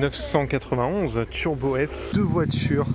991 Turbo S, deux voitures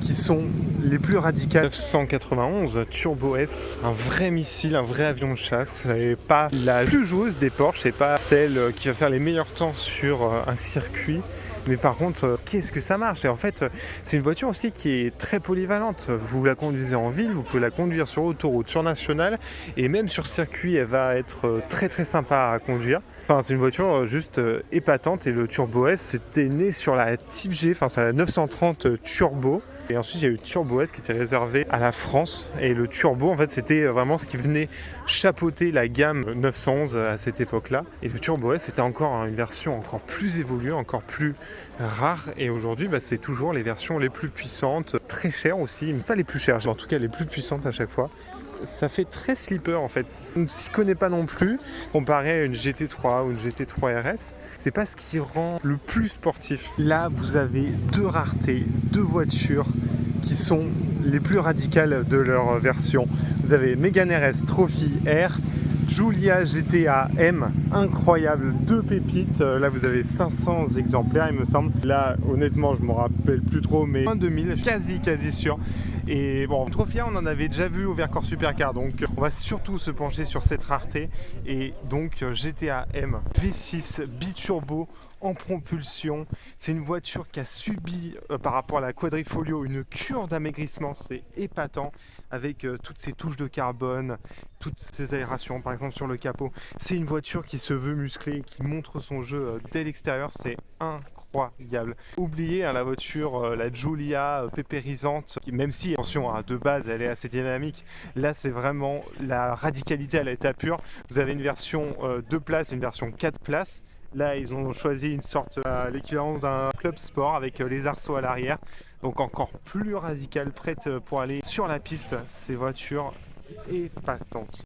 qui sont les plus radicales. 991 Turbo S, un vrai missile, un vrai avion de chasse, et pas la plus joueuse des Porsche, et pas celle qui va faire les meilleurs temps sur un circuit. Mais par contre, qu'est-ce que ça marche? Et en fait, c'est une voiture aussi qui est très polyvalente. Vous la conduisez en ville, vous pouvez la conduire sur autoroute, sur nationale, et même sur circuit, elle va être très très sympa à conduire. Enfin, c'est une voiture juste épatante, et le Turbo S, c'était né sur la Type G, enfin c'est la 930 Turbo. Et ensuite, il y a eu le Turbo S qui était réservé à la France. Et le Turbo, en fait, c'était vraiment ce qui venait chapeauter la gamme 911 à cette époque-là. Et le Turbo S, c'était encore une version encore plus évoluée, encore plus rare. Et aujourd'hui, c'est toujours les versions les plus puissantes, très chères aussi, mais pas les plus chères, en tout cas les plus puissantes à chaque fois. Ça fait très slipper en fait. On ne s'y connaît pas non plus, comparé à une GT3 ou une GT3 RS. C'est pas ce qui rend le plus sportif. Là, vous avez deux raretés, deux voitures qui sont les plus radicales de leur version. Vous avez Mégane RS Trophy R, Giulia GTA M, incroyable, deux pépites. Là, vous avez 500 exemplaires, il me semble. Là, honnêtement, je m'en rappelle plus trop, mais 2000, quasi sûr. Et bon, Trophy, on en avait déjà vu au Vercors Supercar, donc on va surtout se pencher sur cette rareté. Et donc GTA M V6 biturbo en propulsion. C'est une voiture qui a subi par rapport à la Quadrifoglio une cure d'amaigrissement, c'est épatant, avec toutes ces touches de carbone, toutes ces aérations par exemple sur le capot. C'est une voiture qui se veut musclée, qui montre son jeu dès l'extérieur, c'est incroyable. Oubliez la voiture, la Giulia pépérisante, qui, même si, attention, de base elle est assez dynamique, là c'est vraiment la radicalité à l'état pur. Vous avez une version 2 places et une version 4 places. Là, ils ont choisi une sorte, l'équivalent d'un club sport avec les arceaux à l'arrière. Donc encore plus radical, prête pour aller sur la piste. Ces voitures épatantes.